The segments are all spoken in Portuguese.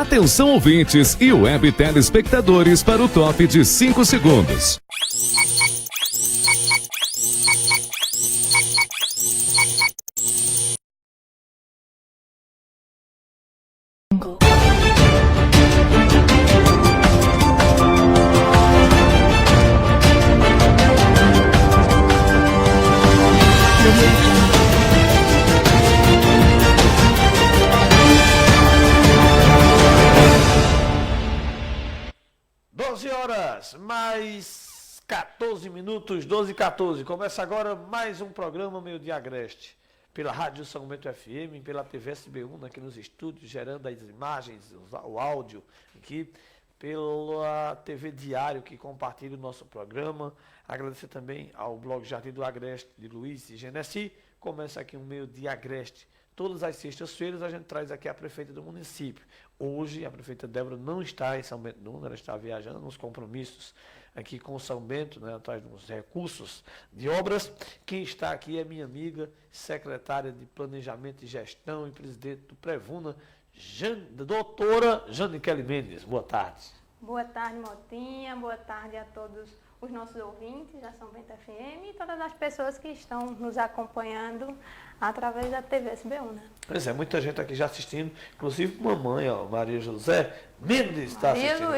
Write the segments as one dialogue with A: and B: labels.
A: Atenção ouvintes e web telespectadores para o top de 5 segundos.
B: Mais 14 minutos, 12 e 14. Começa agora mais um programa Meio Dia Agreste. Pela Rádio São Bento FM, pela TV SB1 aqui nos estúdios, gerando as imagens, o áudio aqui, pela TV Diário que compartilha o nosso programa. Agradecer também ao blog Jardim do Agreste de Luiz e Genesi. Começa aqui um Meio Dia Agreste. Todas as sextas-feiras a gente traz aqui a prefeita do município. Hoje a prefeita Débora não está em São Bento Nuno, ela está viajando nos compromissos aqui com São Bento, né, atrás dos recursos de obras. Quem está aqui é minha amiga, secretária de Planejamento e Gestão e presidente do Prevuna, doutora Janicele Mendes. Boa tarde.
C: Boa tarde, Motinha. Boa tarde a todos os nossos ouvintes da São Bento FM e todas as pessoas que estão nos acompanhando através da TV SB1, né?
B: Pois é, muita gente aqui já assistindo, inclusive mamãe, ó, Maria José Mendes está assistindo.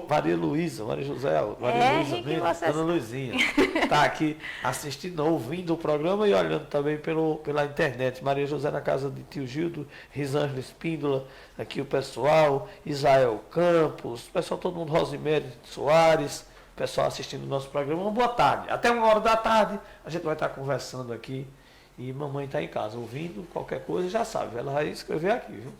B: Maria Luísa, Maria José, Maria Luísa Mendes, Dona Luizinha, está aqui assistindo, ouvindo o programa e olhando também pela internet. Maria José na casa de tio Gildo, Risângela Espíndola, aqui o pessoal, Isael Campos, o pessoal todo mundo, Rosimério Soares, o pessoal assistindo o nosso programa. Uma boa tarde, até 1h da tarde a gente vai estar conversando aqui. E mamãe está em casa, ouvindo qualquer coisa, já sabe, ela vai escrever aqui, viu?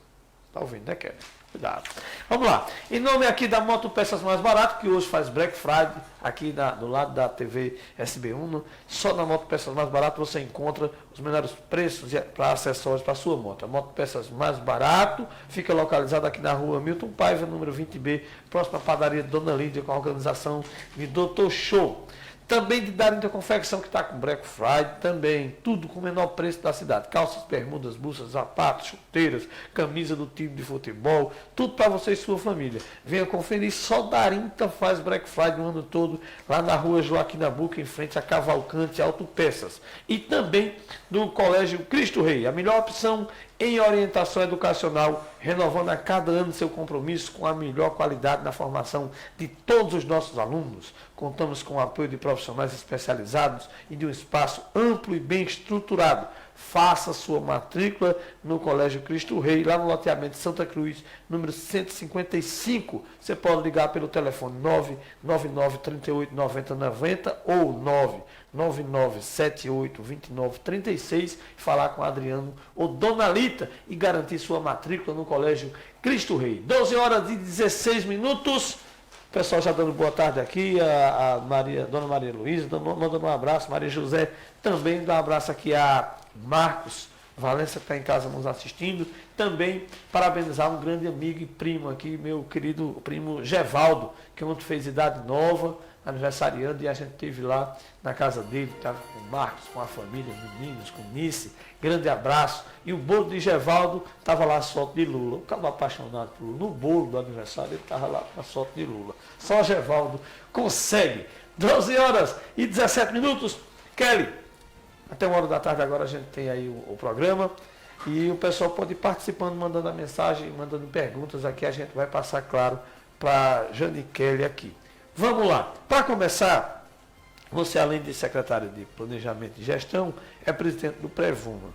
B: Tá ouvindo, né, Kelly? Cuidado. Vamos lá. Em nome aqui da Moto Peças Mais Barato, que hoje faz Black Friday, aqui do lado da TV SB1, só na Moto Peças Mais Barato você encontra os melhores preços para acessórios para a sua moto. A Moto Peças Mais Barato fica localizada aqui na rua Milton Paiva, número 20B, próxima à padaria de Dona Lídia, com a organização de Dr. Show. Também de Darinta Confecção, que está com Black Friday, também, tudo com o menor preço da cidade. Calças, bermudas, bolsas, sapatos, chuteiras, camisa do time de futebol, tudo para você e sua família. Venha conferir, só Darinta faz Black Friday o ano todo, lá na rua Joaquim Nabuco, em frente a Cavalcante Autopeças. E também do Colégio Cristo Rei, a melhor opção em orientação educacional, renovando a cada ano seu compromisso com a melhor qualidade na formação de todos os nossos alunos. Contamos com o apoio de profissionais especializados e de um espaço amplo e bem estruturado. Faça sua matrícula no Colégio Cristo Rei, lá no loteamento Santa Cruz, número 155. Você pode ligar pelo telefone 999 38 90 90 ou 99978 29 36 e falar com Adriano ou Dona Lita e garantir sua matrícula no Colégio Cristo Rei. 12h16. O pessoal já dando boa tarde aqui, a Dona Maria Luísa, mandando um abraço, Maria José também, dá um abraço aqui a Marcos Valença, que está em casa nos assistindo. Também parabenizar um grande amigo e primo aqui, meu querido primo Gevaldo, que ontem fez idade nova, aniversariando, e a gente esteve lá na casa dele, estava com o Marcos, com a família, meninos, com Nice. Grande abraço. E o bolo de Gevaldo estava lá, a foto de Lula. O cara apaixonado por Lula. No bolo do aniversário, ele estava lá com a foto de Lula. Só Gevaldo consegue. 12h17. Kelly, até 1h da tarde agora a gente tem aí o programa. E o pessoal pode ir participando, mandando a mensagem, mandando perguntas aqui. A gente vai passar, claro, para Janicele aqui. Vamos lá. Para começar, você, além de secretário de Planejamento e Gestão, é presidente do Prevuna.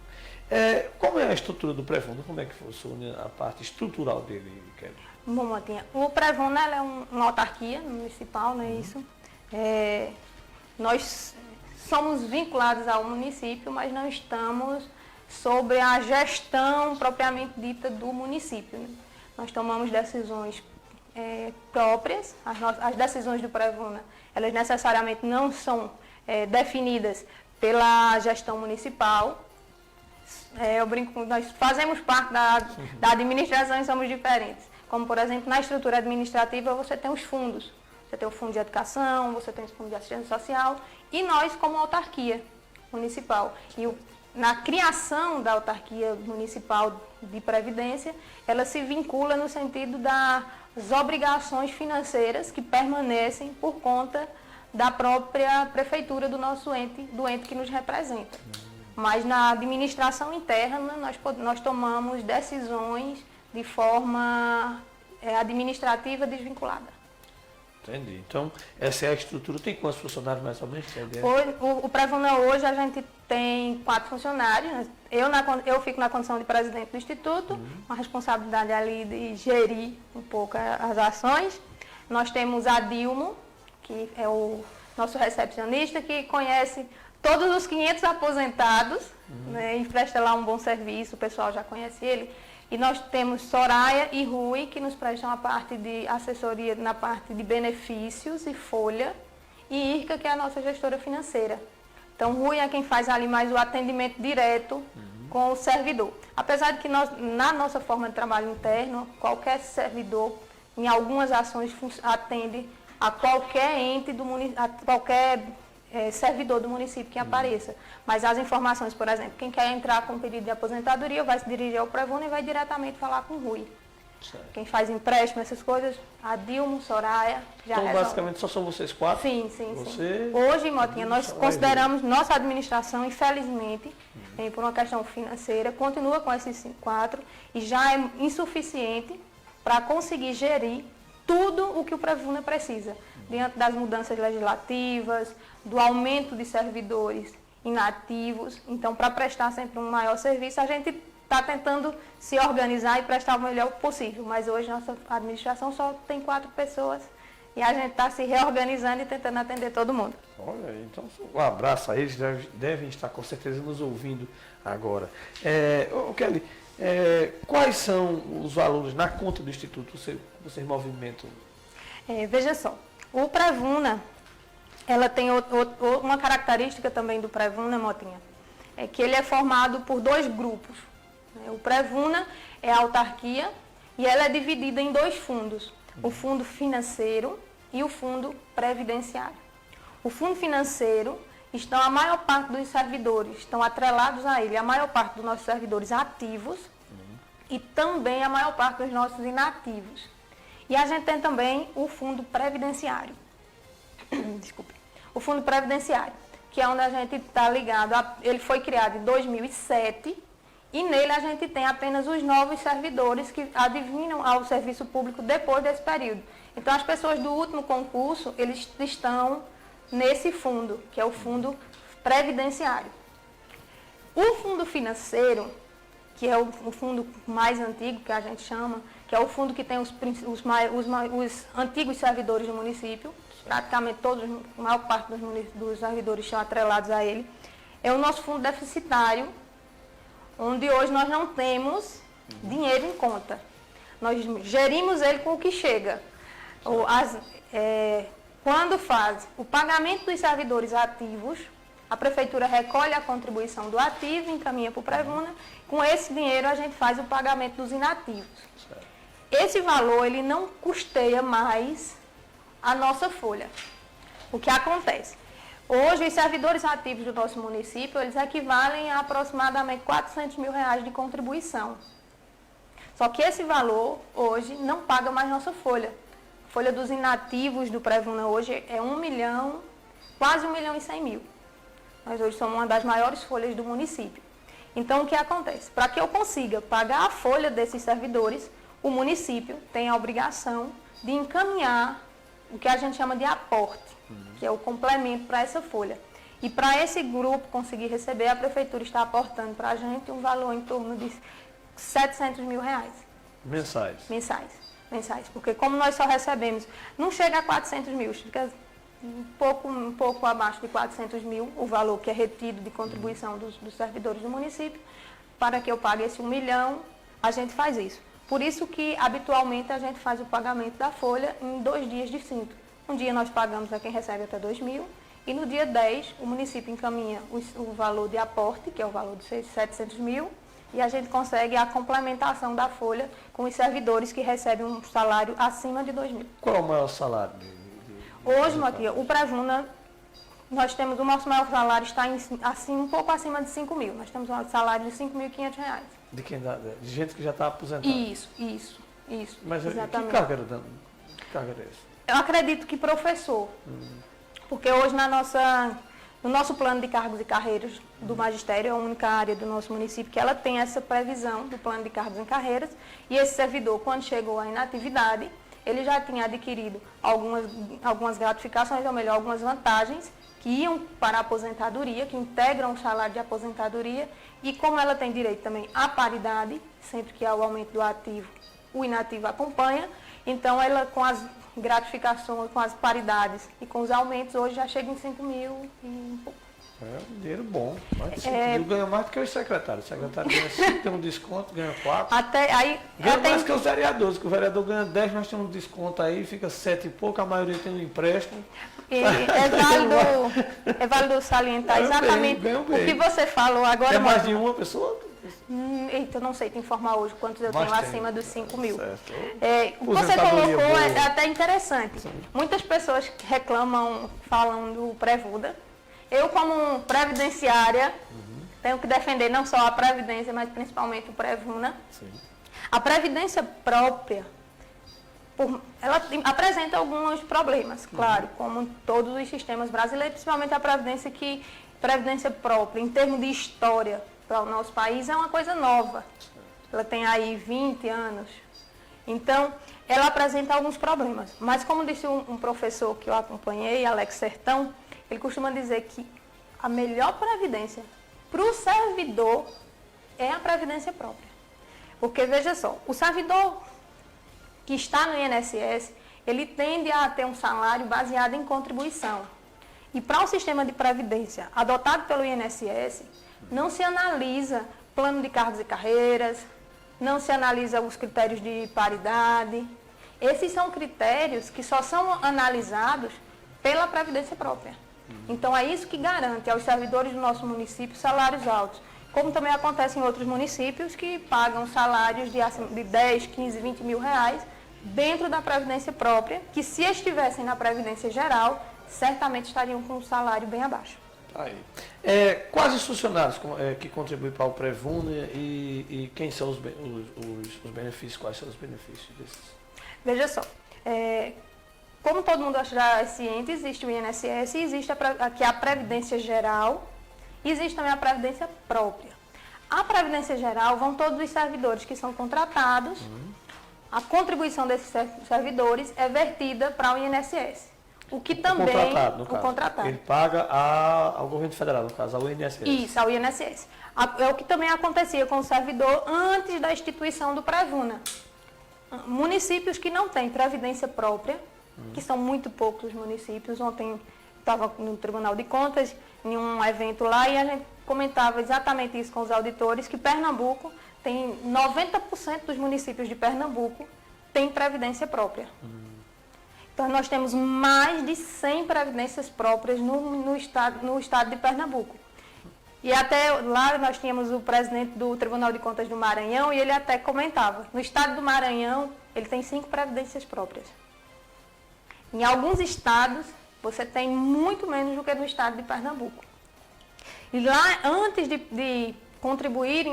B: Como é a estrutura do Prevuna? Como é que funciona a parte estrutural dele, Kelly?
C: Bom, Motinha, o Prevuna é uma autarquia municipal, não é isso? Nós somos vinculados ao município, mas não estamos sobre a gestão propriamente dita do município, né? Nós tomamos decisões próprias, as decisões do Prevuna, elas necessariamente não são definidas pela gestão municipal. Eu brinco, nós fazemos parte da administração e somos diferentes. Como, por exemplo, na estrutura administrativa você tem os fundos. Você tem o fundo de educação, você tem o fundo de assistência social e nós como autarquia municipal. E na criação da autarquia municipal de previdência, ela se vincula no sentido das obrigações financeiras que permanecem por conta da própria prefeitura do nosso ente, do ente que nos representa. Mas na administração interna, nós tomamos decisões de forma administrativa desvinculada.
B: Entendi. Então, essa é a estrutura. Tem quantos funcionários mais ou menos?
C: O Prevuna hoje a gente tem 4 funcionários. Né? Eu fico na condição de presidente do Instituto, com a responsabilidade ali de gerir um pouco as ações. Nós temos a Dilmo, que é o nosso recepcionista, que conhece todos os 500 aposentados, né, e presta lá um bom serviço, o pessoal já conhece ele. E nós temos Soraya e Rui, que nos prestam a parte de assessoria na parte de benefícios e folha, e Irka, que é a nossa gestora financeira. Então, Rui é quem faz ali mais o atendimento direto com o servidor. Apesar de que na nossa forma de trabalho interno, qualquer servidor, em algumas ações, atende a qualquer ente do município, a qualquer servidor do município que apareça. Mas as informações, por exemplo, quem quer entrar com pedido de aposentadoria vai se dirigir ao Prevuna e vai diretamente falar com o Rui. Certo. Quem faz empréstimo, essas coisas, a Dilma, Soraya, já
B: então,
C: resolve.
B: Basicamente, só são vocês 4?
C: Sim. Hoje, Motinha, nós consideramos nossa administração, infelizmente, por uma questão financeira, continua com esses 4 e já é insuficiente para conseguir gerir tudo o que o Prevuna precisa, diante das mudanças legislativas, do aumento de servidores inativos. Então, para prestar sempre um maior serviço, a gente está tentando se organizar e prestar o melhor possível. Mas hoje nossa administração só tem 4 pessoas e a gente está se reorganizando e tentando atender todo mundo.
B: Olha, então um abraço a eles, devem estar com certeza nos ouvindo agora. Kelly, quais são os valores na conta do Instituto vocês movimentam?
C: Veja só, o Prevuna, ela tem uma característica também do Prevuna, Motinha, é que ele é formado por 2 grupos. O Prevuna é a autarquia e ela é dividida em 2 fundos, o fundo financeiro e o fundo previdenciário. O fundo financeiro a maior parte dos servidores estão atrelados a ele, a maior parte dos nossos servidores ativos e também a maior parte dos nossos inativos. E a gente tem também o fundo previdenciário. Desculpe. O fundo previdenciário, que é onde a gente está ligado. Ele foi criado em 2007 e nele a gente tem apenas os novos servidores que adivinham ao serviço público depois desse período. Então, as pessoas do último concurso, eles estão nesse fundo, que é o fundo previdenciário. O fundo financeiro, que é o fundo mais antigo, que a gente chama, que é o fundo que tem os antigos servidores do município, praticamente a maior parte dos servidores estão atrelados a ele, é o nosso fundo deficitário, onde hoje nós não temos dinheiro em conta. Nós gerimos ele com o que chega. Quando faz o pagamento dos servidores ativos, a prefeitura recolhe a contribuição do ativo, encaminha para o Prevuna. Com esse dinheiro a gente faz o pagamento dos inativos. Certo. Esse valor ele não custeia mais a nossa folha. O que acontece? Hoje os servidores ativos do nosso município, eles equivalem a aproximadamente R$400 mil de contribuição. Só que esse valor hoje não paga mais nossa folha. A folha dos inativos do Prevuna hoje é 1 milhão, quase 1 milhão e 100 mil. Nós hoje somos uma das maiores folhas do município. Então, o que acontece? Para que eu consiga pagar a folha desses servidores, o município tem a obrigação de encaminhar o que a gente chama de aporte, que é o complemento para essa folha. E para esse grupo conseguir receber, a prefeitura está aportando para a gente um valor em torno de R$700 mil.
B: Mensais?
C: Mensais. Porque como nós só recebemos, não chega a 400 mil, fica um pouco abaixo de 400 mil, o valor que é retido de contribuição dos servidores do município. Para que eu pague esse 1 milhão, a gente faz isso. Por isso que, habitualmente, a gente faz o pagamento da folha em 2 dias distintos. Um dia nós pagamos a quem recebe até 2 mil e no dia 10 o município encaminha o valor de aporte, que é o valor de 700 mil, e a gente consegue a complementação da folha com os servidores que recebem um salário acima de 2 mil.
B: Qual é o maior salário?
C: Hoje, Matia, o Prevuna nós temos, o nosso maior salário está assim, um pouco acima de 5 mil. Nós temos um salário de R$5.500.
B: De quem dá? De gente que já está aposentada?
C: Isso.
B: Mas
C: exatamente.
B: que carga era essa?
C: Eu acredito que professor. Porque hoje no nosso plano de cargos e carreiras do magistério, é a única área do nosso município que ela tem essa previsão do plano de cargos e carreiras. E esse servidor, quando chegou à inatividade, ele já tinha adquirido algumas gratificações, ou melhor, algumas vantagens que iam para a aposentadoria, que integram o salário de aposentadoria, e como ela tem direito também à paridade, sempre que há o aumento do ativo, o inativo acompanha, então ela com as gratificações, com as paridades e com os aumentos, hoje já chega em 5 mil e um pouco.
B: É um dinheiro bom. Mais de 5 mil ganha mais do que o secretário. O secretário ganha 5, tem um desconto, ganha 4. Ganha mais que os vereadores, que o vereador ganha 10, nós temos um desconto aí, fica 7 e pouco, a maioria tem um empréstimo.
C: É válido salientar exatamente o que você falou agora.
B: É mais de uma pessoa?
C: Eita, eu não sei te informar hoje quantos eu tenho acima dos 5 mil. O que você
B: Aposentadoria
C: colocou
B: boa.
C: é até interessante.
B: Sim.
C: Muitas pessoas reclamam, falam do Prevuda. Eu, como previdenciária, tenho que defender não só a Previdência, mas principalmente o Prevuna.
B: Sim.
C: A Previdência própria, ela apresenta alguns problemas, claro, como todos os sistemas brasileiros, principalmente a Previdência própria, em termos de história para o nosso país, é uma coisa nova. Ela tem aí 20 anos. Então, ela apresenta alguns problemas. Mas, como disse um professor que eu acompanhei, Alex Sertão, ele costuma dizer que a melhor previdência para o servidor é a previdência própria. Porque, veja só, o servidor que está no INSS, ele tende a ter um salário baseado em contribuição. E para o sistema de previdência adotado pelo INSS, não se analisa plano de cargos e carreiras, não se analisa os critérios de paridade. Esses são critérios que só são analisados pela previdência própria. Então, é isso que garante aos servidores do nosso município salários altos. Como também acontece em outros municípios que pagam salários de 10, 15, 20 mil reais dentro da previdência própria, que se estivessem na previdência geral, certamente estariam com um salário bem abaixo.
B: Aí. Quais os funcionários que contribuem para o Prevuna e quem são os benefícios? Quais são os benefícios desses?
C: Veja só, como todo mundo já é ciente, existe o INSS, existe aqui a Previdência Geral, existe também a Previdência Própria. A Previdência Geral vão todos os servidores que são contratados, a contribuição desses servidores é vertida para o INSS. O que também...
B: O contratado. Ele paga ao governo federal, no caso, ao INSS.
C: Isso, ao INSS. É o que também acontecia com o servidor antes da instituição do Prevuna. Municípios que não têm previdência própria, que são muito poucos os municípios. Ontem estava no Tribunal de Contas, em um evento lá, e a gente comentava exatamente isso com os auditores, que Pernambuco tem 90% dos municípios de Pernambuco tem previdência própria. Então, nós temos mais de 100 previdências próprias no estado de Pernambuco. E até lá nós tínhamos o presidente do Tribunal de Contas do Maranhão e ele até comentava, no estado do Maranhão, ele tem 5 previdências próprias. Em alguns estados, você tem muito menos do que no estado de Pernambuco. E lá, antes de contribuírem,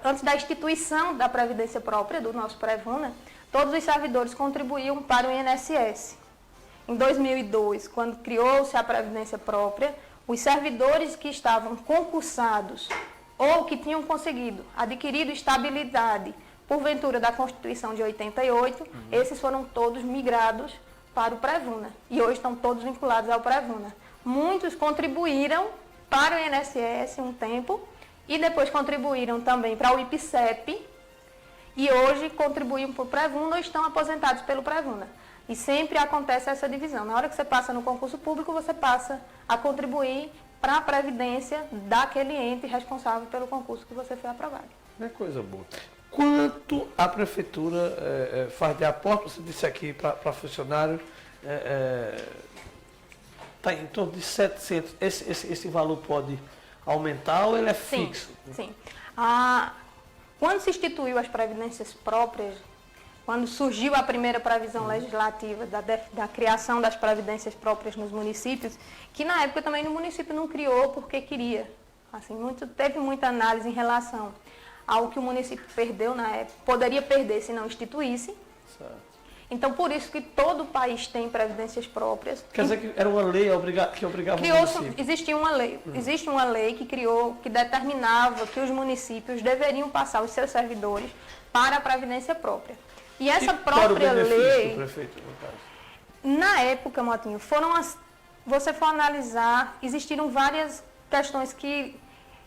C: antes da instituição da previdência própria, do nosso Prevuna, todos os servidores contribuíam para o INSS. Em 2002, quando criou-se a previdência própria, os servidores que estavam concursados ou que tinham conseguido, adquirido estabilidade porventura da Constituição de 88, esses foram todos migrados para o Prevuna. E hoje estão todos vinculados ao Prevuna. Muitos contribuíram para o INSS um tempo e depois contribuíram também para o IPCEP e hoje contribuem para o Prevuna ou estão aposentados pelo Prevuna. E sempre acontece essa divisão. Na hora que você passa no concurso público, você passa a contribuir para a previdência daquele ente responsável pelo concurso que você foi aprovado.
B: É coisa boa. Quanto a prefeitura faz de aporte? Você disse aqui para funcionário, está em torno de 700. Esse valor pode aumentar ou ele é fixo?
C: Sim. Quando se instituiu as previdências próprias, quando surgiu a primeira previsão legislativa da criação das previdências próprias nos municípios, que na época também o município não criou porque queria. Assim, teve muita análise em relação ao que o município perdeu na época, poderia perder se não instituísse.
B: Certo.
C: Então, por isso que todo o país tem previdências próprias.
B: Quer dizer que era uma lei que obrigava o município?
C: Existe uma lei que determinava que os municípios deveriam passar os seus servidores para a previdência própria. E essa própria lei,
B: do prefeito, no caso?
C: Na época, Motinho, você for analisar, existiram várias questões que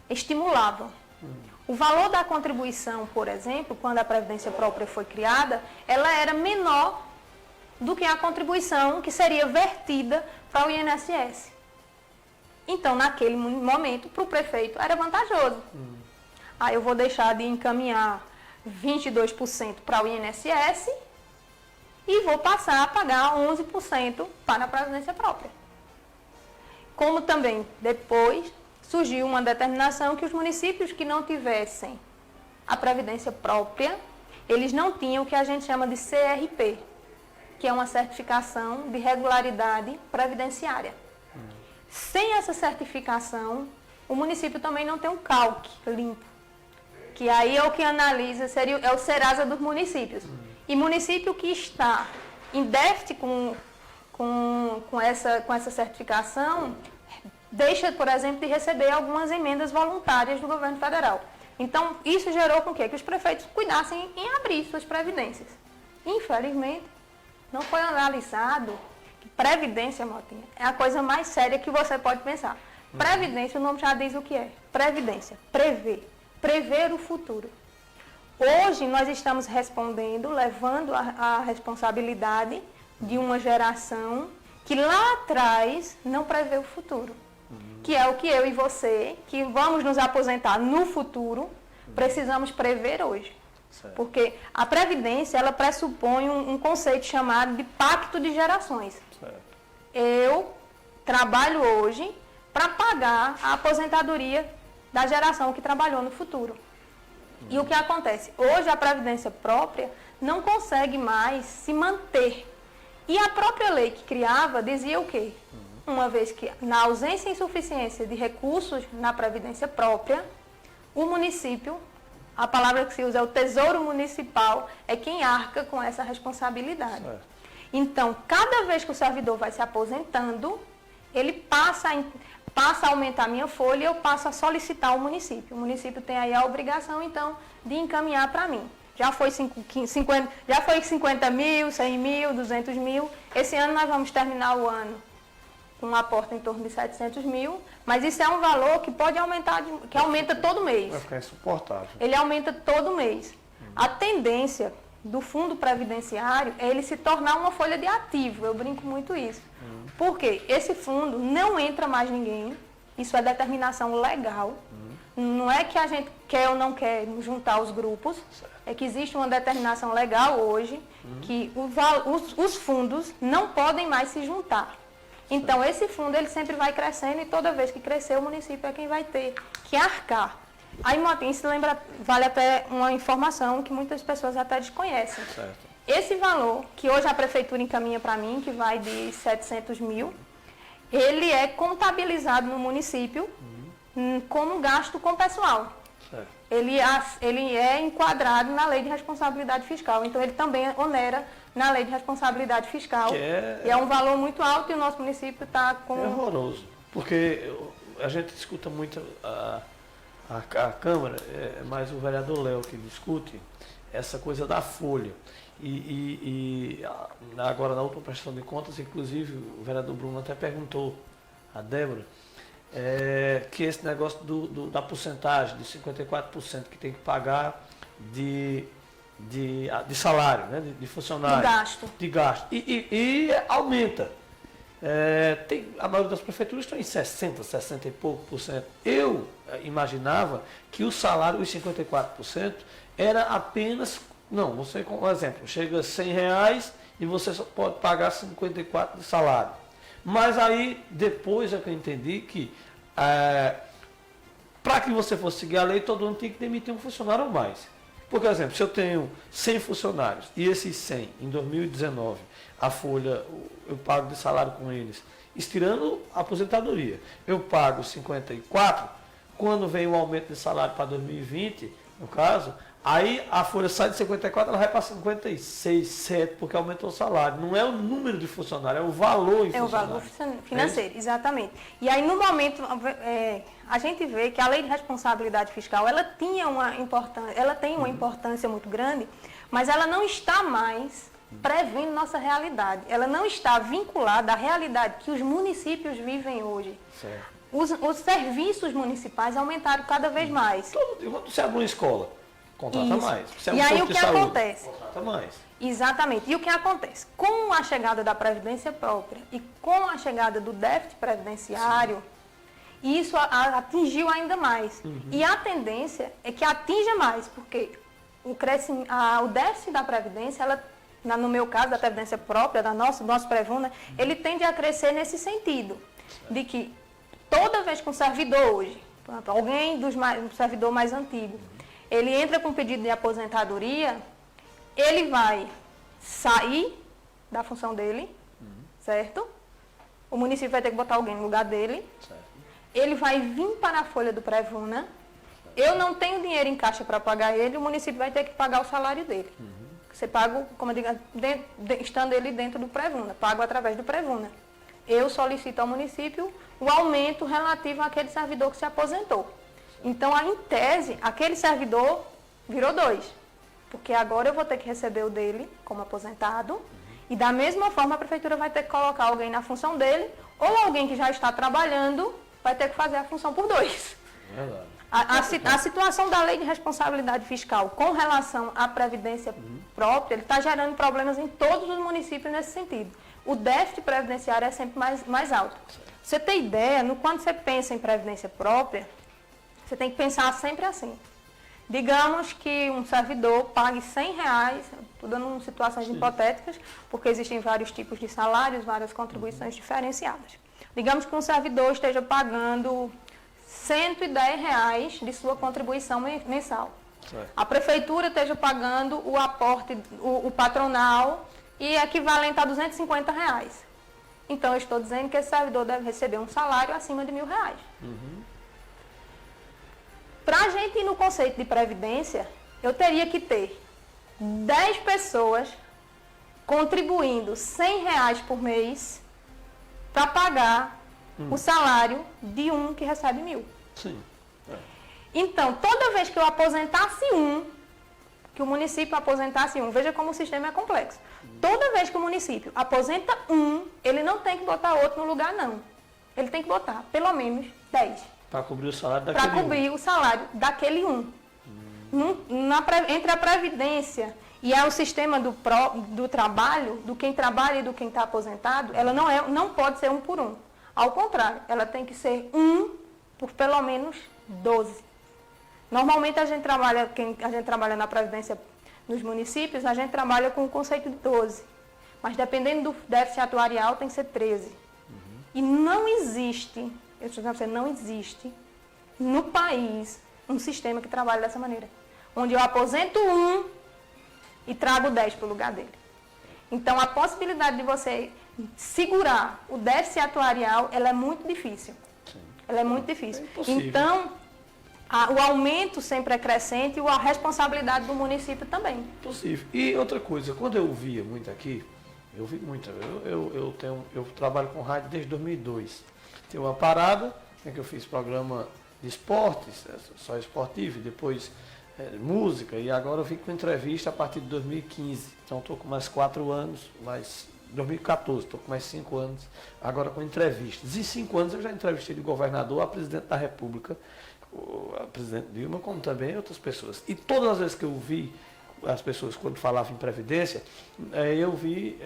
C: estimulavam. O valor da contribuição, por exemplo, quando a Previdência Própria foi criada, ela era menor do que a contribuição que seria vertida para o INSS. Então, naquele momento, para o prefeito, era vantajoso. Aí eu vou deixar de encaminhar 22% para o INSS e vou passar a pagar 11% para a Previdência Própria. Como também, depois, surgiu uma determinação que os municípios que não tivessem a previdência própria, eles não tinham o que a gente chama de CRP, que é uma certificação de regularidade previdenciária. Sem essa certificação, o município também não tem um CALC limpo, que aí é o que analisa, é o Serasa dos municípios. E município que está em déficit com essa certificação, deixa, por exemplo, de receber algumas emendas voluntárias do governo federal. Então, isso gerou com que os prefeitos cuidassem em abrir suas previdências. Infelizmente, não foi analisado que previdência, Motinha, é a coisa mais séria que você pode pensar. Previdência, o nome já diz o que é. Previdência, prever o futuro. Hoje, nós estamos respondendo, levando a responsabilidade de uma geração que lá atrás não prevê o futuro. Que é o que eu e você, que vamos nos aposentar no futuro, precisamos prever hoje.
B: Certo.
C: Porque a Previdência, ela pressupõe um conceito chamado de pacto de gerações.
B: Certo.
C: Eu trabalho hoje para pagar a aposentadoria da geração que trabalhou no futuro. E o que acontece? Hoje a Previdência Própria não consegue mais se manter. E a própria lei que criava dizia o quê? Uma vez que, na ausência e insuficiência de recursos na Previdência Própria, o município, a palavra que se usa é o Tesouro Municipal, é quem arca com essa responsabilidade.
B: Certo.
C: Então, cada vez que o servidor vai se aposentando, ele passa a aumentar a minha folha e eu passo a solicitar ao município. O município tem aí a obrigação, então, de encaminhar para mim. Já foi 50 mil, 100 mil, 200 mil. Esse ano nós vamos terminar o ano com um aporte em torno de 700 mil, mas isso é um valor que pode aumentar, que aumenta todo mês.
B: Vai ficar insuportável.
C: Ele aumenta todo mês. A tendência do fundo previdenciário é ele se tornar uma folha de ativo, eu brinco muito isso. Por quê? Esse fundo não entra mais ninguém, isso é determinação legal. Não é que a gente quer ou não quer juntar os grupos, é que existe uma determinação legal hoje que os fundos não podem mais se juntar. Então, esse fundo ele sempre vai crescendo e toda vez que crescer, o município é quem vai ter que arcar. Aí, Motinho, se lembra, vale até uma informação que muitas pessoas até desconhecem.
B: Certo.
C: Esse valor que hoje a prefeitura encaminha para mim, que vai de 700 mil, ele é contabilizado no município como gasto com pessoal.
B: Certo.
C: Ele é enquadrado na lei de responsabilidade fiscal, então ele também onera na lei de responsabilidade fiscal. E é um valor muito alto e o nosso município está com...
B: É horroroso, porque a gente escuta muito a Câmara, mas o vereador Léo que discute essa coisa da folha. E agora na última prestação de contas, inclusive o vereador Bruno até perguntou a Débora, que esse negócio da porcentagem de 54% que tem que pagar de salário, né, de funcionário. De gasto. E aumenta. A maioria das prefeituras estão em 60 e pouco por cento. Eu imaginava que o salário, os 54%, era apenas... Não, você, como exemplo, chega a R$100 e você só pode pagar 54 de salário. Mas aí, depois é que eu entendi que, para que você fosse seguir a lei, todo ano tinha que demitir um funcionário ou mais. Por exemplo, se eu tenho 100 funcionários e esses 100, em 2019, a folha, eu pago de salário com eles, estirando a aposentadoria, eu pago 54, quando vem o aumento de salário para 2020, no caso, aí a folha sai de 54, ela vai para 56, 7, porque aumentou o salário. Não é o número de funcionário, é o valor em funcionário.
C: É o valor financeiro, exatamente. E aí, no momento, a gente vê que a lei de responsabilidade fiscal, ela tinha uma importância, ela tem uma importância muito grande, mas ela não está mais prevendo nossa realidade. Ela não está vinculada à realidade que os municípios vivem hoje.
B: Certo.
C: Os serviços municipais aumentaram cada vez mais.
B: Quando você abre uma escola, contrata mais. Você
C: E aí o que acontece?
B: Contrata mais.
C: Exatamente. E o que acontece? Com a chegada da Previdência própria e com a chegada do déficit previdenciário, isso atingiu ainda mais. E a tendência é que atinja mais, porque o déficit da Previdência, no meu caso, da Previdência própria, do nosso Prevuna, ele tende a crescer nesse sentido, de que toda vez que um servidor hoje, um servidor mais antigo, ele entra com pedido de aposentadoria, ele vai sair da função dele, certo? O município vai ter que botar alguém no lugar dele. Certo. Ele vai vir para a folha do Prevuna. Eu não tenho dinheiro em caixa para pagar ele, o município vai ter que pagar o salário dele. Você paga, como eu digo, estando ele dentro do Prevuna, pago através do Prevuna. Eu solicito ao município o aumento relativo àquele servidor que se aposentou. Então, em tese, aquele servidor virou 2, porque agora eu vou ter que receber o dele como aposentado, e da mesma forma a prefeitura vai ter que colocar alguém na função dele, ou alguém que já está trabalhando vai ter que fazer a função por 2. A situação da lei de responsabilidade fiscal com relação à previdência própria, ele está gerando problemas em todos os municípios nesse sentido. O déficit previdenciário é sempre mais alto. Você tem ideia, quando você pensa em previdência própria, você tem que pensar sempre assim. Digamos que um servidor pague R$100, estou dando situações hipotéticas, porque existem vários tipos de salários, várias contribuições diferenciadas. Digamos que um servidor esteja pagando R$110 de sua contribuição mensal. Certo. A prefeitura esteja pagando o aporte, o patronal, e equivalente a R$250. Então, eu estou dizendo que esse servidor deve receber um salário acima de R$1.000. Para a gente ir no conceito de previdência, eu teria que ter 10 pessoas contribuindo R$100 por mês para pagar o salário de um que recebe 1.000.
B: Sim.
C: Então, toda vez que eu aposentasse que o município aposentasse veja como o sistema é complexo. Toda vez que o município aposenta ele não tem que botar outro no lugar, não. Ele tem que botar pelo menos 10.
B: Para cobrir o salário daquele
C: Para cobrir o salário daquele Entre a Previdência e o sistema do trabalho, do quem trabalha e do quem está aposentado, ela não pode ser 1 por 1. Ao contrário, ela tem que ser 1 por pelo menos 12. Normalmente a gente trabalha na Previdência nos municípios, a gente trabalha com o conceito de 12. Mas dependendo do déficit atuarial, tem que ser 13. E não existe no país um sistema que trabalhe dessa maneira. Onde eu aposento e trago 10 para o lugar dele. Então, a possibilidade de você segurar o déficit atuarial, ela é muito difícil. Sim. Ela é muito difícil. Então, o aumento sempre é crescente e a responsabilidade do município também.
B: Possível. E outra coisa, quando eu via muito aqui, eu trabalho com rádio desde 2002. Tem uma parada, que eu fiz programa de esportes, só esportivo, depois música, e agora eu fico com entrevista a partir de 2015. Então estou com mais 4 anos, mais 2014, estou com mais 5 anos, agora com entrevistas. E 5 anos eu já entrevistei de governador a presidente da República, a presidente Dilma, como também outras pessoas. E todas as vezes que eu vi as pessoas quando falavam em previdência, eu vi,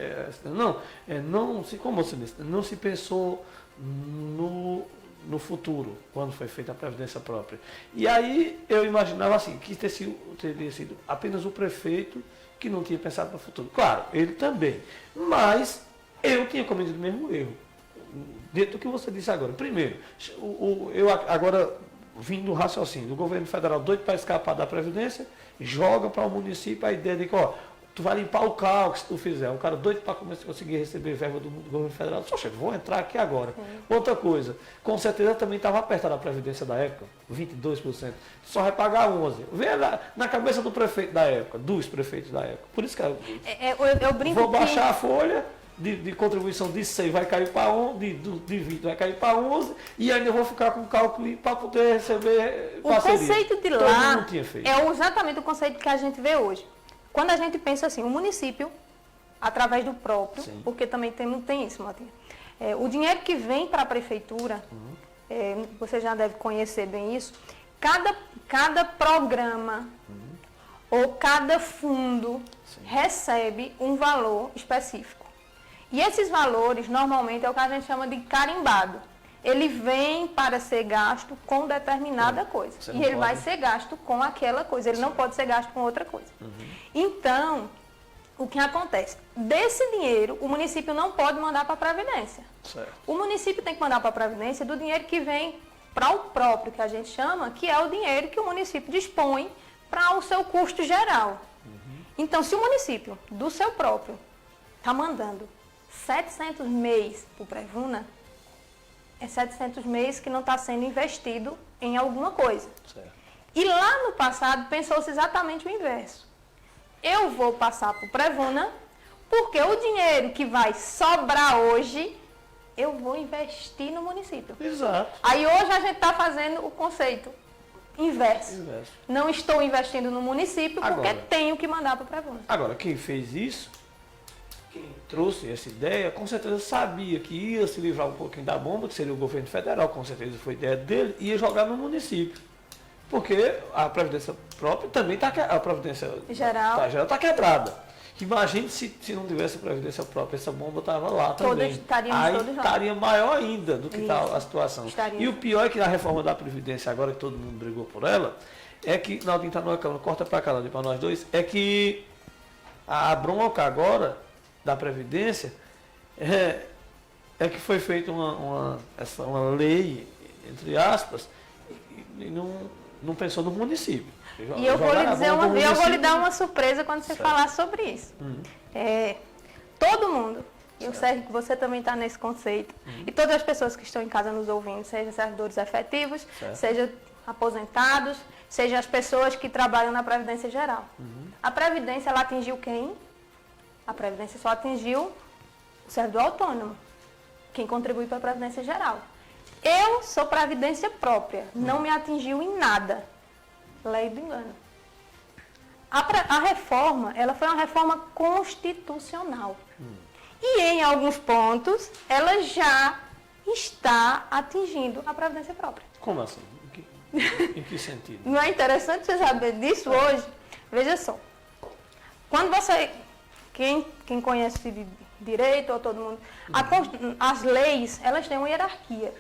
B: como você disse, não se pensou no futuro, quando foi feita a previdência própria. E aí eu imaginava assim, que teria sido apenas o prefeito que não tinha pensado no futuro. Claro, ele também, mas eu tinha cometido o mesmo erro. Dentro do que você disse agora. Primeiro, eu agora vindo do raciocínio do governo federal doido para escapar da Previdência, joga para o município a ideia de que, ó, tu vai limpar o carro se tu fizer. O cara doido para conseguir receber verba do governo federal. Poxa, vou entrar aqui agora. Outra coisa, com certeza também estava apertada a Previdência da época, 22%. Só vai pagar 11%. Vê na cabeça do prefeito da época, dos prefeitos da época. Por isso que
C: eu brinco
B: vou baixar a folha de contribuição de 6 vai cair para 11, de 20 vai cair para 11, e ainda vou ficar com cálculo para poder receber parceria.
C: O conceito de lá é exatamente o conceito que a gente vê hoje. Quando a gente pensa assim, o município, através do próprio, sim, porque também tem isso, Matheus, o dinheiro que vem para a prefeitura, você já deve conhecer bem isso, cada programa ou cada fundo, sim, recebe um valor específico. E esses valores, normalmente, é o que a gente chama de carimbado. Ele vem para ser gasto com determinada coisa. E ele vai ser gasto com aquela coisa. Ele não pode ser gasto com outra coisa. Então, o que acontece? Desse dinheiro, o município não pode mandar para a Previdência.
B: Certo.
C: O município tem que mandar para a Previdência do dinheiro que vem para o próprio, que a gente chama, que é o dinheiro que o município dispõe para o seu custo geral. Então, se o município, do seu próprio, está mandando 700 mês para o Prevuna, é 700 mês que não está sendo investido em alguma coisa.
B: Certo.
C: E lá no passado pensou-se exatamente o inverso. Eu vou passar para o Prevuna, porque o dinheiro que vai sobrar hoje, eu vou investir no município.
B: Exato.
C: Aí hoje a gente está fazendo o conceito inverso. Não estou investindo no município porque tenho que mandar para o Prevuna.
B: Agora, quem fez isso, quem trouxe essa ideia, com certeza sabia que ia se livrar um pouquinho da bomba, que seria o governo federal, com certeza foi ideia dele, e ia jogar no município. Porque a Previdência própria também está, a Previdência
C: geral
B: está quebrada. Imagine se não tivesse a Previdência própria, essa bomba estava lá também. Aí estaria maior ainda do que está a situação. E o pior é que a reforma da Previdência, agora que todo mundo brigou por ela, é que, Naldinho está numa câmera, corta para cá, Naldinho, para nós dois, é que a bronca agora da Previdência é que foi feita uma lei, entre aspas, e não pensou no município.
C: E eu vou lhe dar uma surpresa quando você falar sobre isso. Todo mundo, eu sei que você também está nesse conceito, e todas as pessoas que estão em casa nos ouvindo, sejam servidores efetivos, sejam aposentados, sejam as pessoas que trabalham na Previdência Geral. A Previdência, ela atingiu quem? A Previdência só atingiu o servidor autônomo, quem contribui para a Previdência Geral. Eu sou Previdência própria, não me atingiu em nada. Lei do engano. A reforma, ela foi uma reforma constitucional. E em alguns pontos, ela já está atingindo a Previdência própria.
B: Como assim? Em que sentido?
C: Não é interessante você saber disso hoje? Veja só. Quando você... Quem conhece de direito, ou todo mundo... As leis, elas têm uma hierarquia.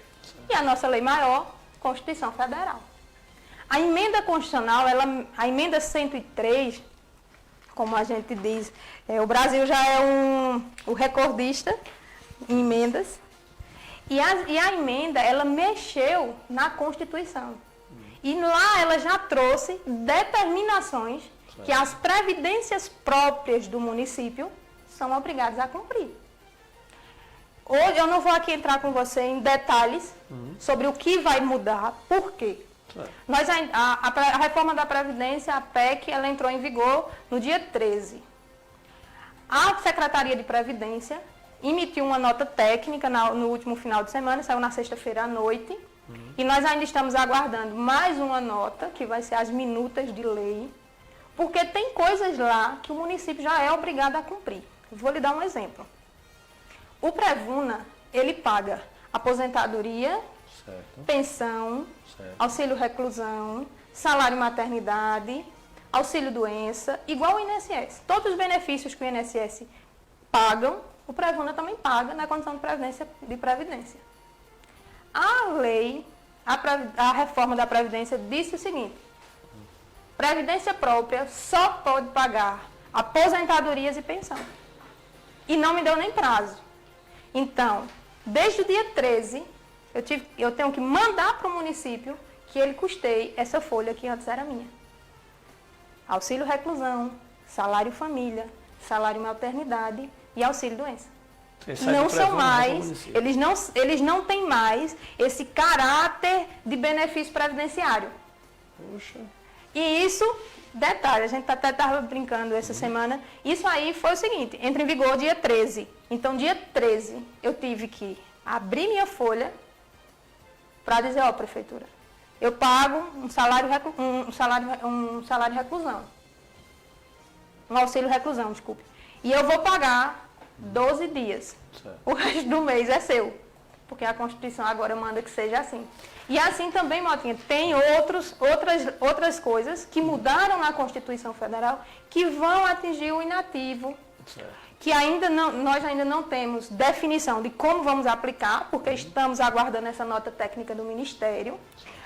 C: E a nossa lei maior, Constituição Federal. A emenda constitucional, a emenda 103, como a gente diz, o Brasil já é o recordista em emendas. E a emenda, ela mexeu na Constituição. E lá ela já trouxe determinações que as previdências próprias do município são obrigadas a cumprir. Hoje eu não vou aqui entrar com você em detalhes sobre o que vai mudar, por quê. A reforma da Previdência, a PEC, ela entrou em vigor no dia 13. A Secretaria de Previdência emitiu uma nota técnica no último final de semana, saiu na sexta-feira à noite, e nós ainda estamos aguardando mais uma nota, que vai ser as minutas de lei, porque tem coisas lá que o município já é obrigado a cumprir. Vou lhe dar um exemplo. O Prevuna, ele paga aposentadoria, pensão, auxílio reclusão, salário maternidade, auxílio doença, igual o INSS. Todos os benefícios que o INSS pagam, o Prevuna também paga na condição de previdência. A reforma da Previdência disse o seguinte: Previdência própria só pode pagar aposentadorias e pensão. E não me deu nem prazo. Então, desde o dia 13, eu tenho que mandar para o município que que ele custeie essa folha que antes era minha. Auxílio reclusão, salário família, salário maternidade e auxílio doença. Não são mais, eles não têm mais esse caráter de benefício previdenciário.
B: Puxa.
C: E isso, detalhe, a gente até estava brincando essa semana, isso aí foi o seguinte, entra em vigor dia 13. Então, dia 13, eu tive que abrir minha folha para dizer, ó, prefeitura, eu pago um salário reclusão. Um auxílio reclusão, desculpe. E eu vou pagar 12 dias. Certo. O resto do mês é seu. Porque a Constituição agora manda que seja assim. E assim também, Motinha, tem outras coisas que mudaram na Constituição Federal que vão atingir o inativo. Certo. Que nós ainda não temos definição de como vamos aplicar, porque estamos aguardando essa nota técnica do Ministério.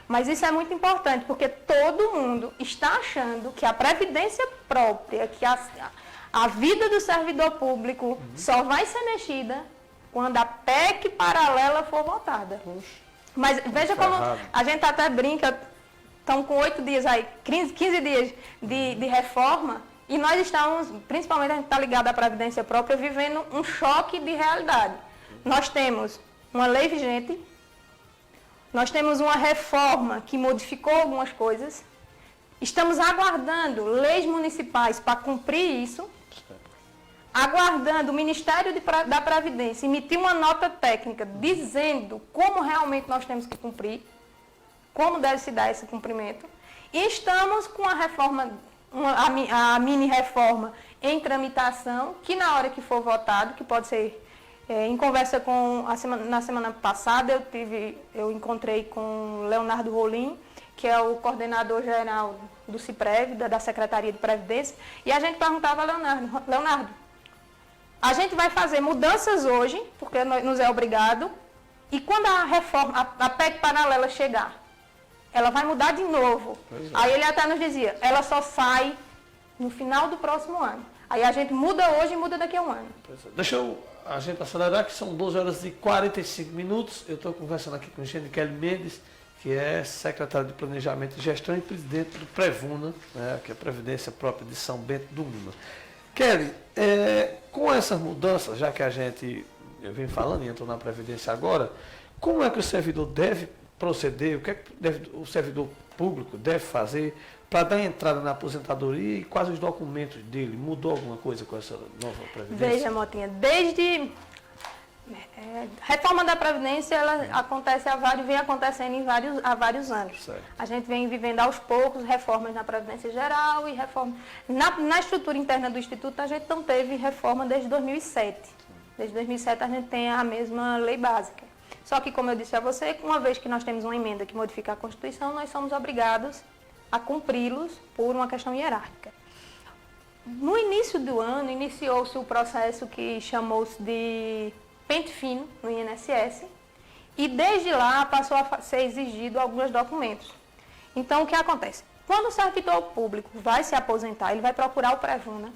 C: Mas isso é muito importante, porque todo mundo está achando que a previdência própria, que a vida do servidor público só vai ser mexida quando a PEC paralela for votada. Mas veja como a gente até brinca, estamos com 8 dias aí, 15 dias de reforma, e nós estamos, principalmente a gente está ligado à previdência própria, vivendo um choque de realidade. Nós temos uma lei vigente, nós temos uma reforma que modificou algumas coisas, estamos aguardando leis municipais para cumprir isso, aguardando o Ministério da Previdência emitir uma nota técnica dizendo como realmente nós temos que cumprir, como deve se dar esse cumprimento, e estamos com a reforma, a mini-reforma em tramitação, que na hora que for votado, que pode ser em conversa na semana passada, eu encontrei com o Leonardo Rolim, que é o coordenador geral do CIPREV, da Secretaria de Previdência, e a gente perguntava a Leonardo, a gente vai fazer mudanças hoje, porque nos é obrigado, e quando a reforma, a PEC paralela chegar, ela vai mudar de novo. Aí ele até nos dizia, ela só sai no final do próximo ano. Aí a gente muda hoje e muda daqui a um ano.
B: Deixa a gente acelerar, que são 12 horas e 45 minutos. Eu estou conversando aqui com o Engenheiro Kelly Mendes, que é secretário de Planejamento e Gestão e presidente do Prevuna, né, que é a Previdência Própria de São Bento do Una. Kelly, com essas mudanças, já que eu venho falando e entrou na Previdência agora, como é que o servidor deve proceder, o que é que o servidor público deve fazer para dar entrada na aposentadoria e quais os documentos dele? Mudou alguma coisa com essa nova Previdência?
C: Veja, Motinha, desde reforma da Previdência, ela vem acontecendo há vários anos. Certo. A gente vem vivendo aos poucos reformas na Previdência Geral e reforma... Na estrutura interna do Instituto, a gente não teve reforma desde 2007. Desde 2007 a gente tem a mesma lei básica. Só que, como eu disse a você, uma vez que nós temos uma emenda que modifica a Constituição, nós somos obrigados a cumpri-los por uma questão hierárquica. No início do ano, iniciou-se o processo que chamou-se de pente fino no INSS, e desde lá passou a ser exigido alguns documentos. Então, o que acontece? Quando o servidor público vai se aposentar, ele vai procurar o Prevuna,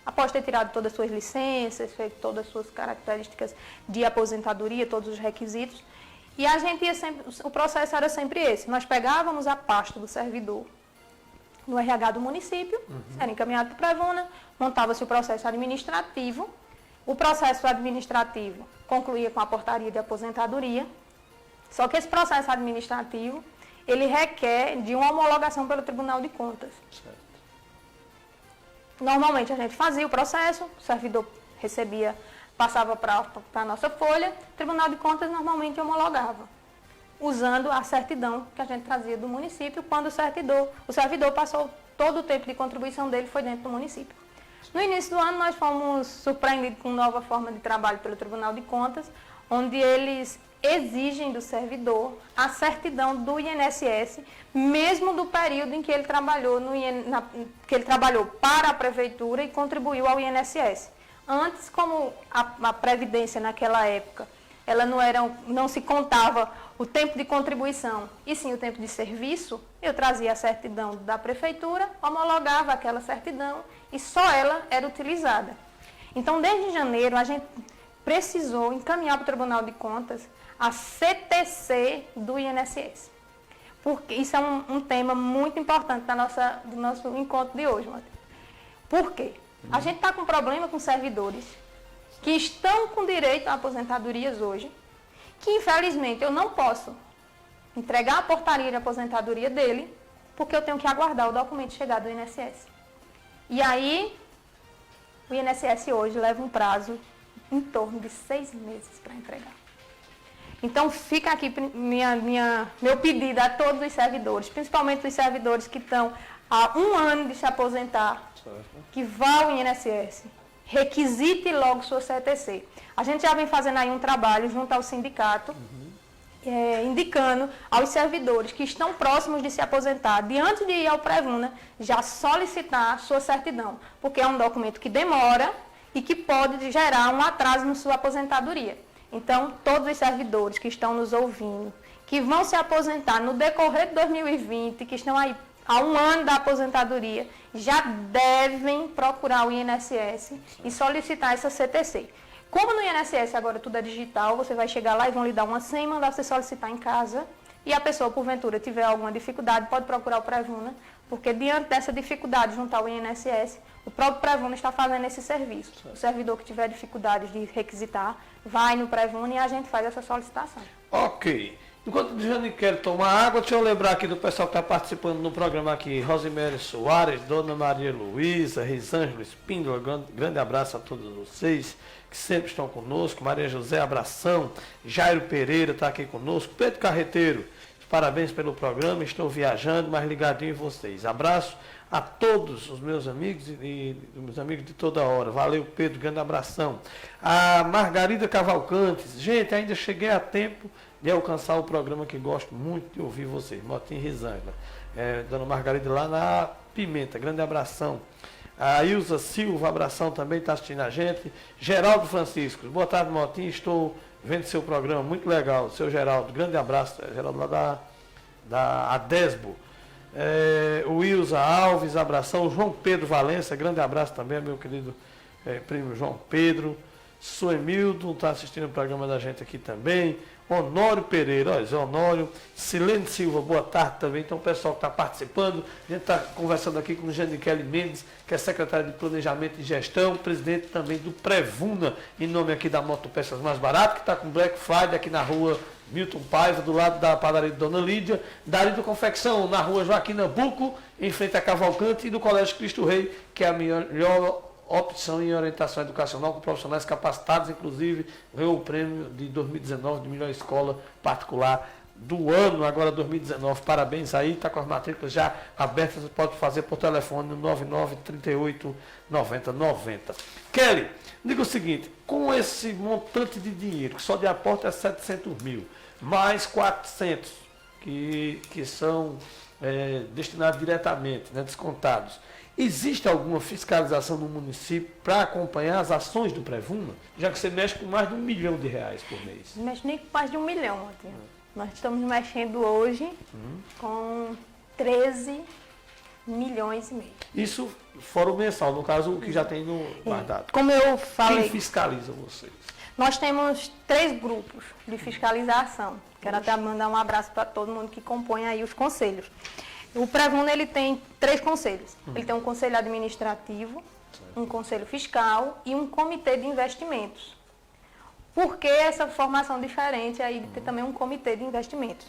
C: após ter tirado todas as suas licenças, feito todas as suas características de aposentadoria, todos os requisitos, e a gente ia sempre, o processo era sempre esse. Nós pegávamos a pasta do servidor no RH do município, era encaminhado para o Prevuna, montava-se o processo administrativo. O processo administrativo concluía com a portaria de aposentadoria, só que esse processo administrativo, ele requer de uma homologação pelo Tribunal de Contas. Certo. Normalmente a gente fazia o processo, o servidor recebia, passava para a nossa folha, o Tribunal de Contas normalmente homologava, usando a certidão que a gente trazia do município, quando o servidor passou todo o tempo de contribuição dele foi dentro do município. No início do ano, nós fomos surpreendidos com nova forma de trabalho pelo Tribunal de Contas, onde eles exigem do servidor a certidão do INSS, mesmo do período em que ele trabalhou, que ele trabalhou para a Prefeitura e contribuiu ao INSS. Antes, como a Previdência naquela época, ela não se contava o tempo de contribuição, e sim o tempo de serviço, eu trazia a certidão da Prefeitura, homologava aquela certidão e só ela era utilizada. Então, desde janeiro, a gente precisou encaminhar para o Tribunal de Contas a CTC do INSS. Porque isso é um tema muito importante do nosso encontro de hoje, Matheus. Por quê? A gente está com problema com servidores que estão com direito a aposentadorias hoje, que infelizmente eu não posso entregar a portaria de aposentadoria dele, porque eu tenho que aguardar o documento chegar do INSS. E aí, o INSS hoje leva um prazo em torno de 6 meses para entregar. Então, fica aqui meu pedido a todos os servidores, principalmente os servidores que estão há 1 ano de se aposentar, que vá ao INSS, requisite logo sua CTC. A gente já vem fazendo aí um trabalho junto ao sindicato, indicando aos servidores que estão próximos de se aposentar, diante de ir ao Prevuna, já solicitar sua certidão, porque é um documento que demora e que pode gerar um atraso na sua aposentadoria. Então, todos os servidores que estão nos ouvindo, que vão se aposentar no decorrer de 2020, que estão aí há 1 ano da aposentadoria, já devem procurar o INSS e solicitar essa CTC. Como no INSS agora tudo é digital, você vai chegar lá e vão lhe dar uma senha e mandar você solicitar em casa. E a pessoa, porventura, tiver alguma dificuldade, pode procurar o Prevuna, porque diante dessa dificuldade junto ao INSS, o próprio Prevuna está fazendo esse serviço. O servidor que tiver dificuldades de requisitar, vai no Prevuna e a gente faz essa solicitação.
B: Ok. Enquanto o Jane quer tomar água, deixa eu lembrar aqui do pessoal que está participando no programa aqui. Rosemary Soares, Dona Maria Luísa, Risângelo Espíndola, grande abraço a todos vocês que sempre estão conosco. Maria José, abração. Jairo Pereira está aqui conosco. Pedro Carreteiro, parabéns pelo programa, estou viajando, mas ligadinho em vocês. Abraço a todos os meus amigos e meus amigos de toda hora. Valeu, Pedro, grande abração. A Margarida Cavalcantes, gente, ainda cheguei a tempo de alcançar o programa que gosto muito de ouvir vocês. Motinho Risângela. Dona Margarida lá na Pimenta, grande abração. A Ilza Silva, abração também, está assistindo a gente. Geraldo Francisco, boa tarde, Motinho, estou vendo seu programa, muito legal. Seu Geraldo, grande abraço. Geraldo lá da Adesbo. O Ilza Alves, abração. João Pedro Valença, grande abraço também, meu querido primo João Pedro. Suemildo está assistindo o programa da gente aqui também. Honório Pereira, olha, Zé Honório. Silene Silva, boa tarde também. Então, o pessoal que está participando, a gente está conversando aqui com o Janicele Mendes, que é secretário de Planejamento e Gestão, presidente também do Prevuna, em nome aqui da Motopeças Mais Barato, que está com Black Friday aqui na rua Milton Paiva, do lado da padaria de Dona Lídia, da Lídia Confecção, na rua Joaquim Nabuco, em frente a Cavalcante, e do Colégio Cristo Rei, que é a melhor opção em orientação educacional com profissionais capacitados, inclusive ganhou o prêmio de 2019 de melhor escola particular do ano, agora 2019. Parabéns aí, está com as matrículas já abertas, você pode fazer por telefone no 99389090. Kelly, diga o seguinte, com esse montante de dinheiro, que só de aporte é 700 mil, mais 400 que são destinados diretamente, né, descontados, existe alguma fiscalização no município para acompanhar as ações do Prevuna? Já que você mexe com mais de R$1 milhão por mês.
C: Não mexe nem com mais de 1 milhão, Matheus. Nós estamos mexendo hoje com 13 milhões e meio.
B: Isso fora o mensal, no caso, o que já tem no guardado.
C: Como eu falei...
B: Quem fiscaliza vocês?
C: Nós temos 3 grupos de fiscalização. Quero até mandar um abraço para todo mundo que compõe aí os conselhos. O Prevuna, ele tem 3 conselhos. Ele tem um conselho administrativo, um conselho fiscal e um comitê de investimentos. Por que essa formação diferente aí de ter também um comitê de investimentos?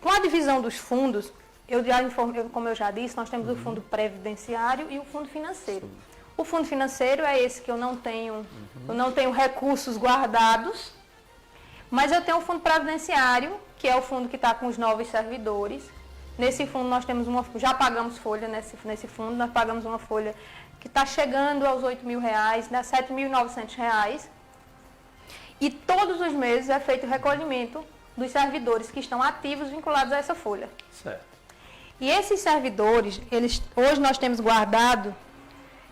C: Com a divisão dos fundos, como eu já disse, nós temos o fundo previdenciário e o fundo financeiro. O fundo financeiro é esse que eu não tenho recursos guardados, mas eu tenho o fundo previdenciário, que é o fundo que está com os novos servidores. Nesse fundo nós temos já pagamos folha nesse fundo, nós pagamos uma folha que está chegando aos R$8 mil, né, R$7.900. E todos os meses é feito o recolhimento dos servidores que estão ativos vinculados a essa folha.
B: Certo.
C: E esses servidores, hoje nós temos guardado,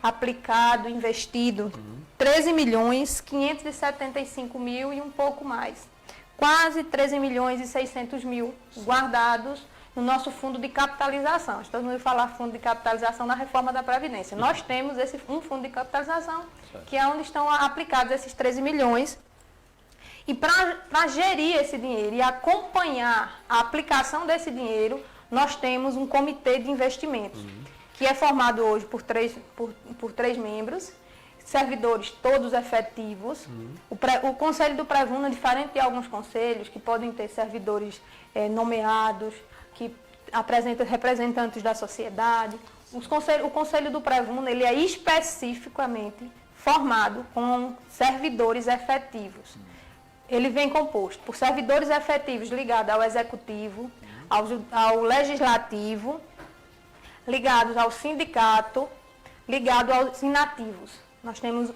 C: aplicado, investido 13.575.000 e um pouco mais. Quase 13.600.000 guardados no nosso fundo de capitalização. Estamos a falar fundo de capitalização na reforma da Previdência. Nós temos um fundo de capitalização, que é onde estão aplicados esses 13 milhões. E para gerir esse dinheiro e acompanhar a aplicação desse dinheiro, nós temos um comitê de investimentos, que é formado hoje por três membros, servidores todos efetivos. O Conselho do Prevuna, diferente de alguns conselhos, que podem ter servidores nomeados, que apresentam representantes da sociedade, o Conselho do Prevuna ele é especificamente formado com servidores efetivos. Ele vem composto por servidores efetivos ligados ao Executivo, ao Legislativo, ligados ao sindicato, ligados aos inativos. Nós temos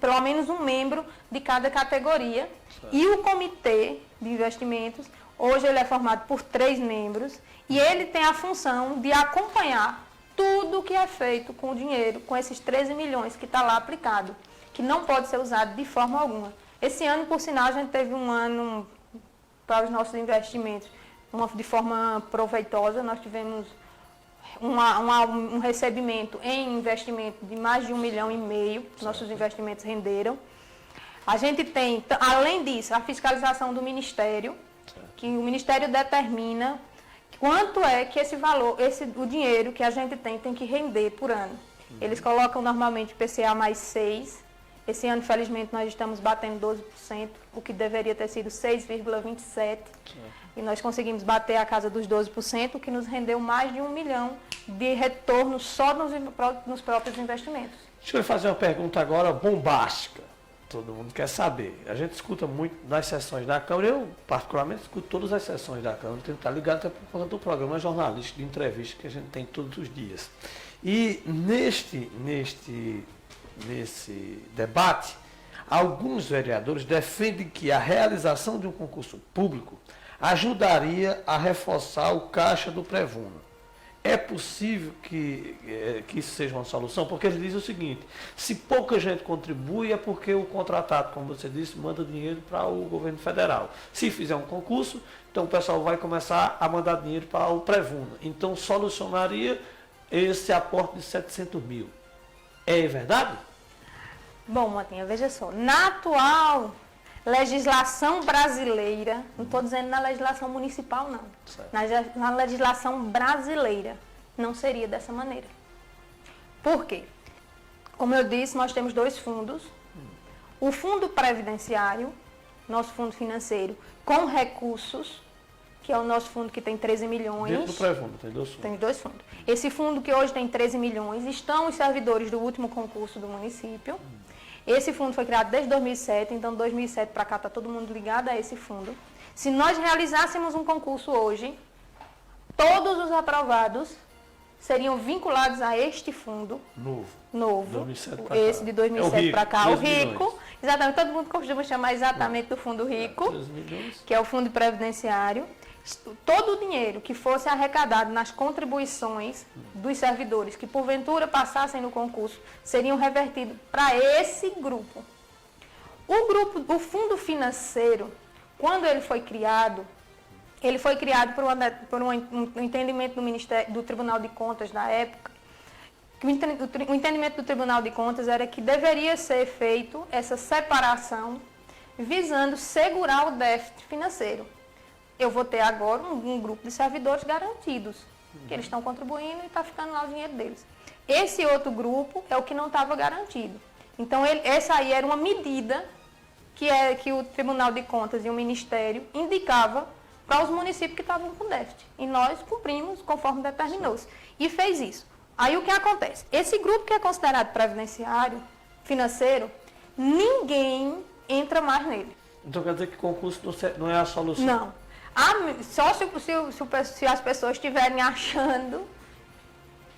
C: pelo menos um membro de cada categoria. Certo. E o Comitê de Investimentos, hoje ele é formado por 3 membros, e ele tem a função de acompanhar tudo que é feito com o dinheiro, com esses 13 milhões que está lá aplicado, que não pode ser usado de forma alguma. Esse ano, por sinal, a gente teve um ano para os nossos investimentos de forma proveitosa. Nós tivemos um recebimento em investimento de mais de 1,5 milhão, nossos investimentos renderam. A gente tem, além disso, a fiscalização do Ministério, que o Ministério determina quanto é que esse valor, o dinheiro que a gente tem que render por ano. Eles colocam normalmente PCA mais 6. Esse ano, infelizmente, nós estamos batendo 12%, o que deveria ter sido 6,27%. E nós conseguimos bater a casa dos 12%, o que nos rendeu mais de 1 milhão de retorno só nos próprios investimentos.
B: Deixa eu fazer uma pergunta agora bombástica. Todo mundo quer saber. A gente escuta muito nas sessões da Câmara, eu particularmente escuto todas as sessões da Câmara, tenho que estar ligado até por conta do programa jornalístico de entrevista que a gente tem todos os dias. E nesse debate, alguns vereadores defendem que a realização de um concurso público ajudaria a reforçar o caixa do Prevuna. É possível que isso seja uma solução? Porque eles dizem o seguinte: se pouca gente contribui é porque o contratado, como você disse, manda dinheiro para o governo federal. Se fizer um concurso, então o pessoal vai começar a mandar dinheiro para o Prevuna. Então solucionaria esse aporte de 700 mil. É verdade?
C: Bom, Motinha, veja só. Na atual legislação brasileira, não estou dizendo na legislação municipal, não. Na legislação brasileira, não seria dessa maneira. Por quê? Como eu disse, nós temos 2 fundos. O fundo previdenciário, nosso fundo financeiro, com recursos, que é o nosso fundo que tem 13 milhões.
B: Dentro do Prevuna, tem 2 fundos.
C: Tem 2 fundos. Esse fundo que hoje tem 13 milhões, estão os servidores do último concurso do município. Esse fundo foi criado desde 2007, então de 2007 para cá está todo mundo ligado a esse fundo. Se nós realizássemos um concurso hoje, todos os aprovados seriam vinculados a este fundo novo
B: 2007
C: esse de 2007 para cá, o RICO.
B: Milhões.
C: Exatamente, todo mundo costuma chamar exatamente do fundo RICO, que é o fundo previdenciário. Todo o dinheiro que fosse arrecadado nas contribuições dos servidores que porventura passassem no concurso seriam revertidos para esse grupo. O fundo financeiro, quando ele foi criado por um entendimento do Ministério, do Tribunal de Contas da época. O entendimento do Tribunal de Contas era que deveria ser feito essa separação visando segurar o déficit financeiro. Eu vou ter agora um grupo de servidores garantidos, que eles estão contribuindo e está ficando lá o dinheiro deles. Esse outro grupo é o que não estava garantido. Então, essa aí era uma medida que o Tribunal de Contas e o Ministério indicava para os municípios que estavam com déficit. E nós cumprimos conforme determinou-se. E fez isso. Aí o que acontece? Esse grupo que é considerado previdenciário, financeiro, ninguém entra mais nele.
B: Então quer dizer que concurso não é a solução?
C: Não. Só se as pessoas estiverem achando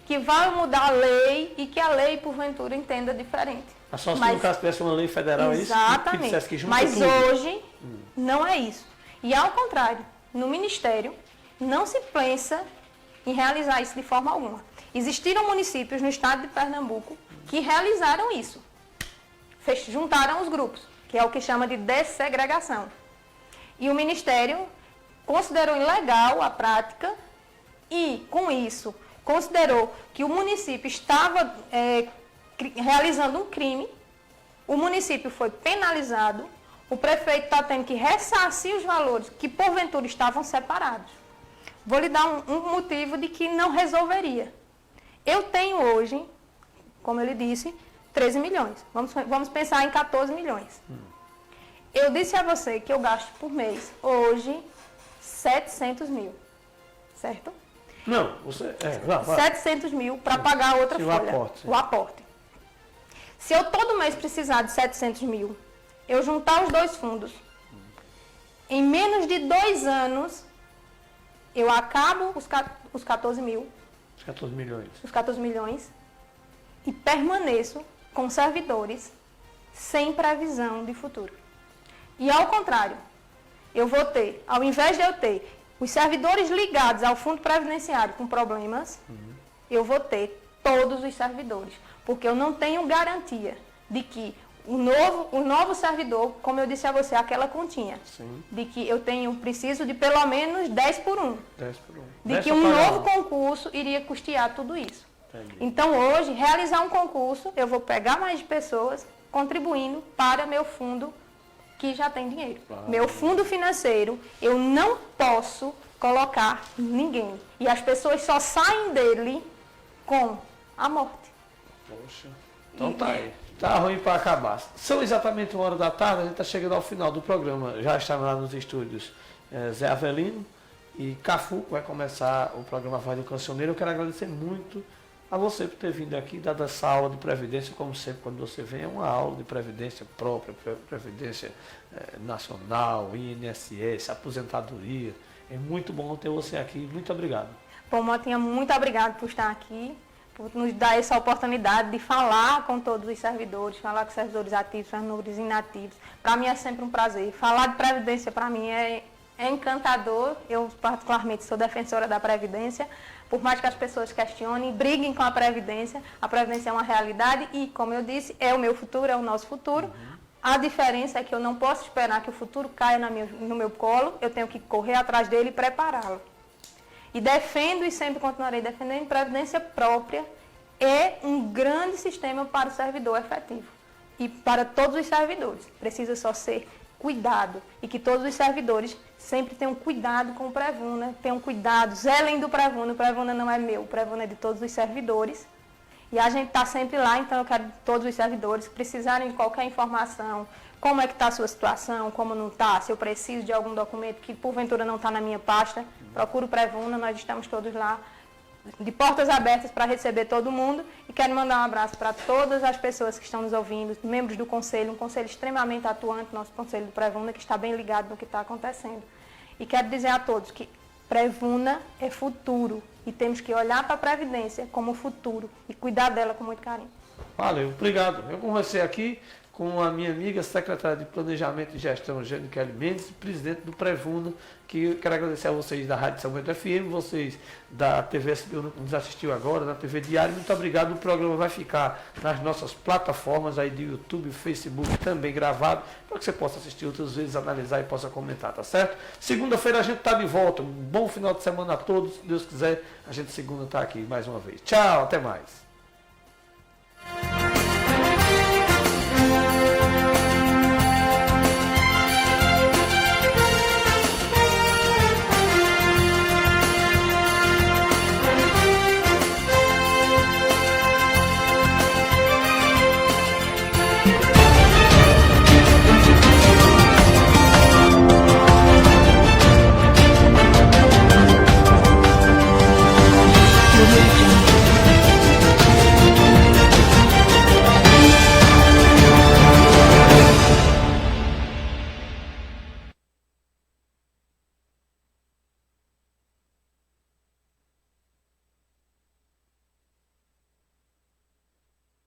C: que vai mudar a lei e que a lei, porventura, entenda diferente.
B: Só se no caso tivesse uma lei federal,
C: exatamente.
B: É isso? Que
C: Mas
B: tudo.
C: Hoje não é isso. E ao contrário, no Ministério não se pensa em realizar isso de forma alguma. Existiram municípios no estado de Pernambuco que realizaram isso. Juntaram os grupos, que é o que chama de dessegregação. E o Ministério considerou ilegal a prática e, com isso, considerou que o município estava realizando um crime, o município foi penalizado, o prefeito está tendo que ressarcir os valores que porventura estavam separados. Vou lhe dar um motivo de que não resolveria. Eu tenho hoje, como eu lhe disse, 13 milhões. Vamos pensar em 14 milhões. Eu disse a você que eu gasto por mês, hoje, 700 mil. Certo?
B: Não, você...
C: 700 mil para pagar a outra folha. O aporte. Se eu todo mês precisar de 700 mil, eu juntar os dois fundos, em menos de 2 anos, eu acabo os 14 mil.
B: Os 14 milhões.
C: Os 14 milhões. E permaneço com servidores sem previsão de futuro. E ao contrário, eu vou ter, ao invés de eu ter os servidores ligados ao fundo previdenciário com problemas, eu vou ter todos os servidores. Porque eu não tenho garantia de que o novo servidor, como eu disse a você, aquela continha,
B: sim,
C: de que eu preciso de pelo menos 10 por 1.
B: 10 por 1.
C: De que um novo concurso iria custear tudo isso.
B: Entendi.
C: Então, hoje, realizar um concurso, eu vou pegar mais pessoas contribuindo para meu fundo que já tem dinheiro.
B: Claro.
C: Meu fundo financeiro, eu não posso colocar ninguém. E as pessoas só saem dele com a morte.
B: Poxa, então tá aí. Tá ruim para acabar. São exatamente 1h da tarde, a gente está chegando ao final do programa. Já está lá nos estúdios Zé Avelino e Cafu, vai começar o programa Voz do Cancioneiro. Eu quero agradecer muito a você por ter vindo aqui, dado essa aula de Previdência, como sempre, quando você vem, é uma aula de Previdência própria, Previdência Nacional, INSS, aposentadoria. É muito bom ter você aqui. Muito obrigado.
C: Bom, Motinha, muito obrigado por estar aqui, por nos dar essa oportunidade de falar com todos os servidores, falar com os servidores ativos, servidores inativos. Para mim é sempre um prazer. Falar de Previdência, para mim, é encantador. Eu, particularmente, sou defensora da Previdência. Por mais que as pessoas questionem, briguem com a Previdência é uma realidade e, como eu disse, é o meu futuro, é o nosso futuro. A diferença é que eu não posso esperar que o futuro caia no meu colo, eu tenho que correr atrás dele e prepará-lo. E defendo e sempre continuarei defendendo, Previdência própria é um grande sistema para o servidor efetivo e para todos os servidores. Precisa só ser cuidado e que todos os servidores sempre tenham cuidado com o Prevuna, tenham cuidado, zelem do Prevuna. O Prevuna não é meu, o Prevuna é de todos os servidores. E a gente está sempre lá, então eu quero todos os servidores que precisarem de qualquer informação, como é que está a sua situação, como não está, se eu preciso de algum documento que porventura não está na minha pasta, procuro o Prevuna, nós estamos todos lá, de portas abertas para receber todo mundo. E quero mandar um abraço para todas as pessoas que estão nos ouvindo, membros do Conselho, um Conselho extremamente atuante, nosso Conselho do Prevuna, que está bem ligado no que está acontecendo. E quero dizer a todos que Prevuna é futuro e temos que olhar para a Previdência como futuro e cuidar dela com muito carinho.
B: Valeu, obrigado. Eu conversei aqui com a minha amiga, secretária de Planejamento e Gestão, Jane Kelly Mendes, presidente do Prevuna, que eu quero agradecer a vocês da Rádio São Bento FM, vocês da TV SBU que nos assistiu agora, na TV Diário, muito obrigado. O programa vai ficar nas nossas plataformas aí de YouTube, Facebook, também gravado, para que você possa assistir outras vezes, analisar e possa comentar, tá certo? Segunda-feira a gente está de volta. Um bom final de semana a todos. Se Deus quiser, a gente segunda está aqui mais uma vez. Tchau, até mais.